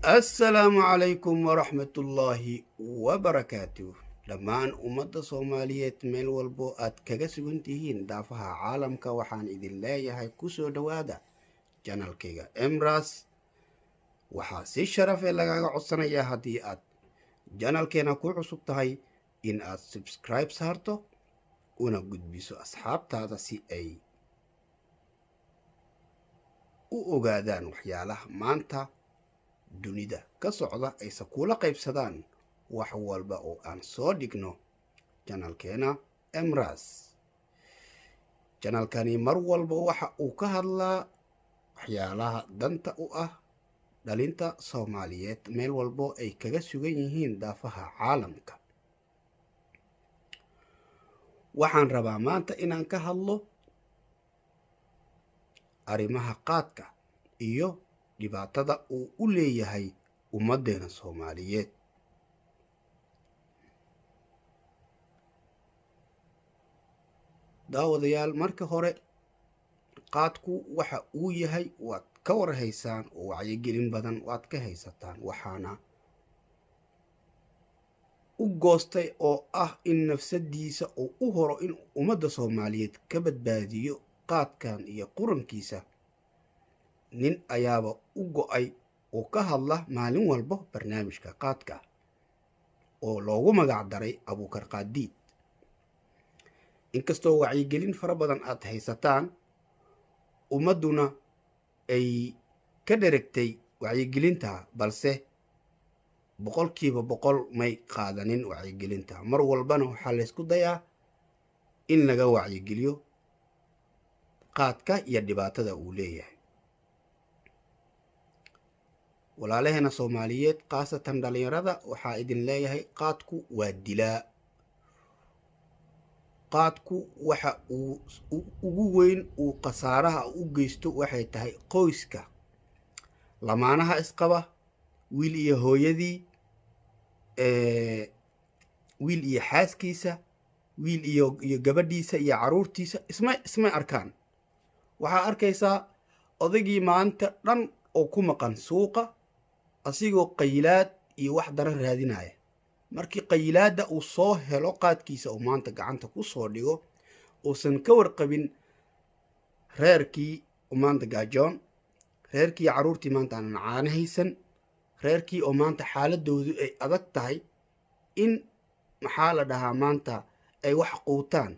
السلام عليكم ورحمة الله وبركاته. dhammaan ummadda Soomaaliyeed meel walbo aad kaga sugan tihiin daafaha caalamka waxaan idin leeyahay ku soo dhawaada channelkayga Emras. waxaa si sharaf leh lagaga codsanayaa haddii aad channelkeena ku cusub tahay in aad subscribe saarto una gudbiso asxaabtaada si ay u ogaadaan waxyaalaha maanta dunida ka socda aysa kula qaybsadaan wax walba oo aan soo dhigno channelkeena Emras. channelkani mar walba waxa uu ka hadlaa waxyaalaha danta u ah dhalinta Soomaaliyeed meel walbo ay kaga sugan yihiin daafaha caalamka. waxaan rabaa maanta inaan ka hadlo arrimaha qaadka iyo dhibaatada uu u leeyahay ummadeena Soomaaliyeed. daawadayaal, marka hore qaadku waxa uu yahay waad ka warhaysaan oo wacyigelin badan waad ka haysataan, waxaana u goostay oo ah in nafsadiisa uu u horo in ummadda Soomaaliyeed ka badbaadiyo qaadkan iyo qurankiisa. nin ayaaba u go'ay oo ka hadla maalin walba barnaamijka qaadka oo loogu magac daray Abuukar Qaadiid. inkastoo wacyigelin fara badan aad haysataan, ummaduna ay ka dheregtay wacyigelinta, balse boqolkiiba boqol may qaadanin wacyigelinta. mar walbana waxaa la isku dayaa in laga wacyigeliyo qaadka iyo dhibaatada uu leeyahay. walaalaheena Soomaaliyeed khaasatan dhalinyarada waxaa idin leeyahay qaadku waa dilaa. qaadku waxa uu ugu weyn uu khasaaraha u geysto waxay tahay qoyska, lamaanaha isqaba, wiil iyo hooyadii, wiil iyo xaaskiisa, wiil iyo gabadhiisa iyo caruurtiisa isma arkaan. waxaa arkaysaa odaygii maanta dhan oo ku maqan suuqa asigoo qaylaad iyo wax daran raadinaya. markii qaylaada uu soo helo qaadkiisa oo maanta gacanta ku soo dhigo, uusan ka warqabin reerkii oo maanta gaajoon, reerkii caruurtii maanta aanan caano haysan, reerkii oo maanta xaaladoodu ay adag tahay in maxaa la dhahaa maanta ay wax quutaan,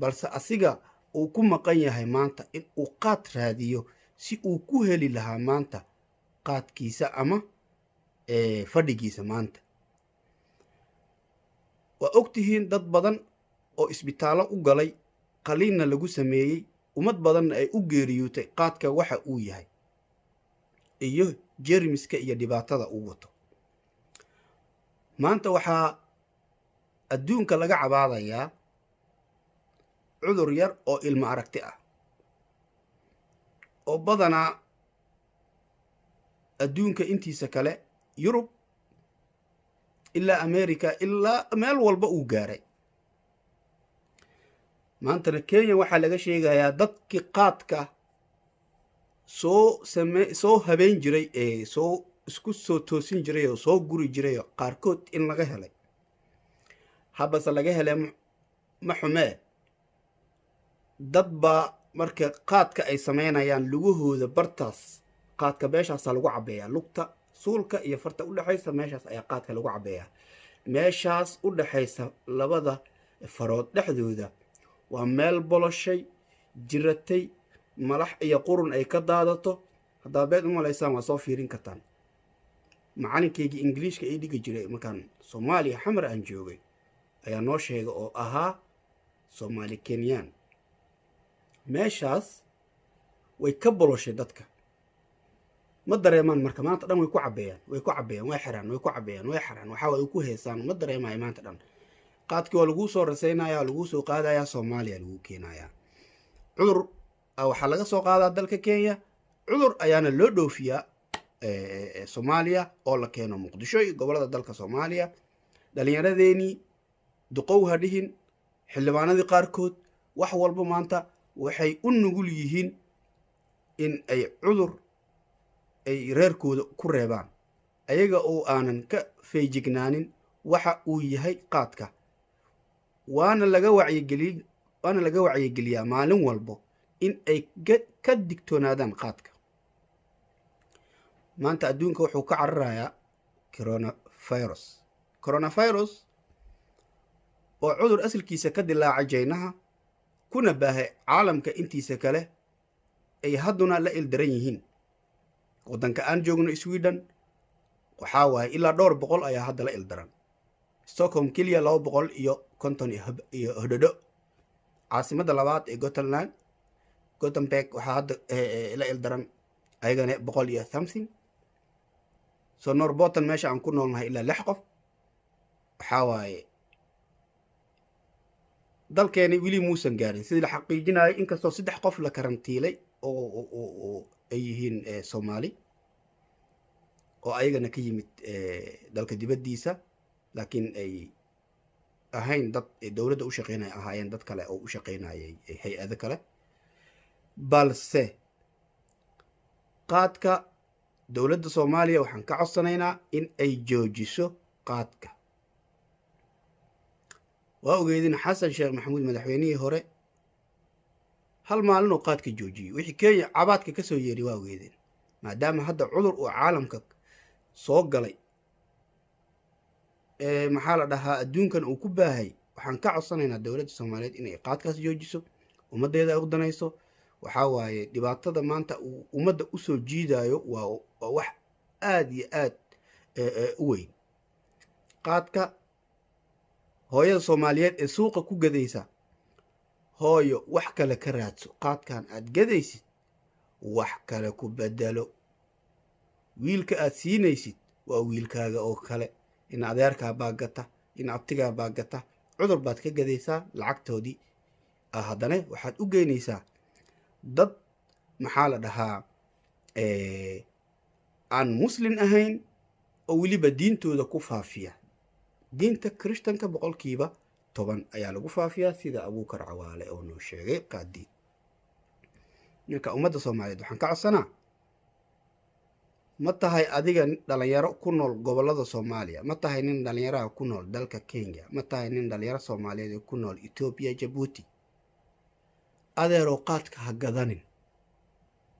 balse asiga uu ku maqan yahay maanta in uu qaad raadiyo si uu ku heli lahaa maanta qaadkiisa ama fadhigiisa. maanta waa ogtihiin dad badan oo isbitaallo u galay, qaliinna lagu sameeyey, ummad badanna ay u geeriyootay qaadka waxa uu yahay iyo jeermiska iyo dhibaatada uu wato. maanta waxaa adduunka laga cabaadayaa cudur yar oo ilmo aragti ah oo badanaa adduunka intiisa kale, Yurub ilaa America ilaa meel walba uu gaaray. maantana Kenya waxaa laga sheegayaa dadkii qaadka soo habeen jiray ee isku soo toosin jiray oo soo guri jiray qaarkood in laga helay. habase laga helay ma xumee, dad baa marka qaadka ay sameynayaan lugahooda bartaas qaadka beeshaasa lagu cabeeyaa, lugta suulka iyo farta u dhaxaysa meeshaas ayaa qaadka lagu cabeeyaa. meeshaas u dhaxaysa labada farood dhexdooda waa meel boloshay, jiratay, malax iyo qurun ay ka daadato. haddaa beed u malaysaan waa soo fiirin kartaan. macalinkaygii ingiliishka ay dhigi jiray markaan Soomaaliya xamar aan joogay ayaa noo sheegay oo ahaa Soomaali Kenyan. meeshaas way ka boloshay dadka, ma dareemaan. marka maanta dhan way ku cabeeyaan, way xiraan, way ku cabeeyaan, way xiraan. waxa way ku heesaan, ma dareemayo maanta dhan. qaadkii waa laguu soo rasaynaya, laguu soo qaadaya, Soomaaliya lagu keenaya. cudur waxaa laga soo qaadaa dalka Kenya, cudur ayaana loo dhoofiyaa Soomaaliya oo la keeno Muqdisho iyo gobolada dalka Soomaaliya. dhalinyaradeeni duqow ha dhihin, xildhibaanadii qaarkood wax walba maanta waxay u nugul yihiin in ay cudur ay reerkooda ku reebaan ayaga oo aanan ka feejignaanin waxa uu yahay qaadka. waana laga wacyigeliyaa maalin walbo in ay ka digtoonaadaan qaadka. maanta adduunka wuxuu ka cararayaa coronavirus oo cudur asalkiisa ka dilaacay Jaynaha kuna baahay caalamka intiisa kale ay hadduna la ildaran yihiin. waddanka aan joogno Sweden waxaa waaye ilaa 200 ayaa hadda la ildaran. Stockholm keliya 250 iyo hodhodho. caasimadda labaad ee Gothenburg waxaa hadda la ildaran ayagana 100 iyo something. so Norrbotten meesha aan ku noolnahay ilaa 6 qof. waxaa waaye dalkeeni weli muusan gaarin sidii la xaqiijinayo, inkastoo 3 qof la karantiilay oo ay yihiin Soomaali oo ayagana ka yimid dalka dibaddiisa, laakiin ay ahayn dad dowladda u shaqeynaya, ahaayeen dad kale oo u shaqeynayay hay-ado kale. balse qaadka dowladda Soomaaliya waxaan ka codsanaynaa in ay joojiso qaadka. waa ogeydin xasan sheekh maxamuud madaxweynihii hore hal maalin oo qaadka joojiyey, wixii Kenya cabaadka ka soo yeeray waa ogeydin. maadaama hadda cudur uu caalamka soo galay maxaa la dhahaa adduunkan uu ku baahay, waxaan ka codsanaynaa dowladda Soomaaliyeed inay qaadkaas joojiso, ummaddeeda ay u danayso. waxaa waaye dhibaatada maanta uu ummadda u soo jiidayo waa wax aad iyo aad u weyn. qaadka hooyada Soomaaliyeed ee suuqa ku gadaysa, hooyo wax kale ka raadso, qaadkan aad gadaysid wax kale ku bedelo. wiilka aad siinaysid waa wiilkaaga oo kale, in adeerkaa baa gata, in abtigaa baa gata, cudur baad ka gadaysaa lacagtoodii. haddana waxaad u geynaysaa dad maxaa la dhahaa aan muslin ahayn oo weliba diintooda ku faafiya. diinta Kirishtanka 10% ayaa lagu faafiyaa sida Abuukar Cawaale oo noo sheegay qaadiid. marka ummadda Soomaaliyeed waxaan ka codsanaa, ma tahay adiga dhalinyaro ku nool gobolada Soomaaliya, ma tahay nin dhalinyaraha ku nool dalka Kenya, ma tahay nin dhalinyaro Soomaaliyeed ku nool Ethiopia, Djibouti, adeeroo qaadka ha gadanin.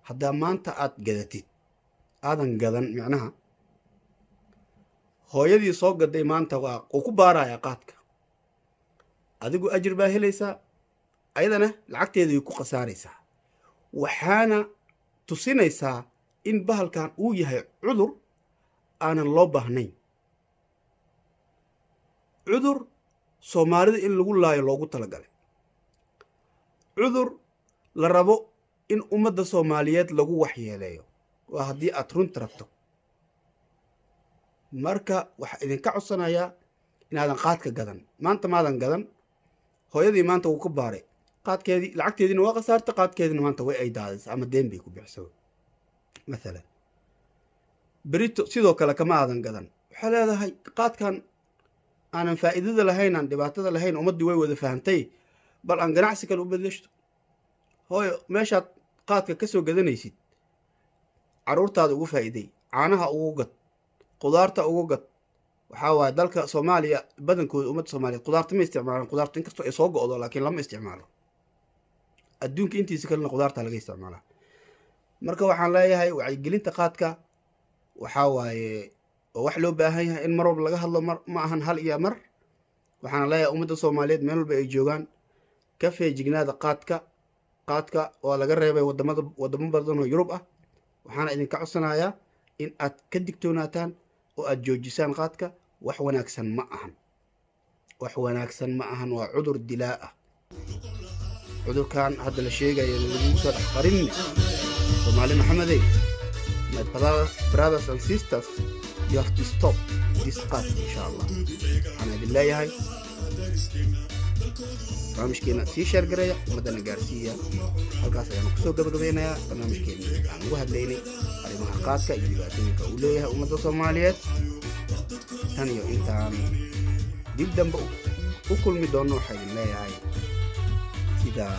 haddaa maanta aad gadatid aadan gadan, macnaha hooyadii soo gaday maanta waa uu ku baaraya qaadka, adigu ajir baa helaysaa, ayadana lacagteedii ku khasaaraysaa. waxaana tusinaysaa in bahalkan uu yahay cudur aanan loo baahnayn, cudur Soomaalida in lagu laayo loogu talagalay, cudur la rabo in ummadda Soomaaliyeed lagu waxyeeleeyo. waa haddii aad runta rabto. marka waxaa idinka codsanayaa inaadan qaadka gadan. maanta maadan gadan, hooyadii maanta wuu ku baaray qaadkeedii, lacagteediina waa khasaarta, qaadkeediina maanta way ay daadaysa ama deen bay ku bixisay maalan. berito sidoo kale kama aadan gadan, waxaa leedahay qaadkan aanan faa'iidada lahayn, aan dhibaatada lahayn, ummaddii way wada fahantay, bal aan ganacsi kale u bedeshto. hooyo meeshaad qaadka ka soo gadanaysid caruurtaada ugu faa'iiday, caanaha ugu gad, qudaarta ugu gad. waxaa waaye dalka Soomaaliya badankooda ummadda Soomaaliyeed qudaarta ma isticmaalaan. qudaarta inkastoo ay soo go'do laakiin lama isticmaalo. adduunka intiisa kalena qudaarta laga isticmaalaa. marka waxaan leeyahay wacyigelinta qaadka waxaa waaye wax loo baahan yahay in mar walba laga hadlo, ma ahan hal iyo mar. waxaana leeyahay ummadda Soomaaliyeed meel walba ay joogaan ka feejignaada qaadka. qaadka waa laga reebay wadamo badan oo Yurub ah. waxaana idinka codsanayaa in aad ka digtoonaataan oo aad joojisaan qaadka. wax wanaagsan ma ahan, wax wanaagsan ma ahan. waa cudur dilaa ah. cudurkan hadda la sheegayo lagu soo dhex qarinne. Soomaali Maxamedey, my brothers and sisters, you have to stop this qaad insha Allah. waxaan idin leeyahay barnaamijkeena sii sheer gareeya ummadana gaarsiiya halkaas ayaanu kusoo gabagabeynayaa barnaamijkeena aan ugu hadlaynay arrimaha qaadka iyo dhibaatooyinka uu leeyahay ummadda Soomaaliyeed tan iyo intaan dib dambe u kulmi doono waxaan leeyahay sidaa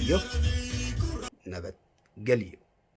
iyo nabadgelyo.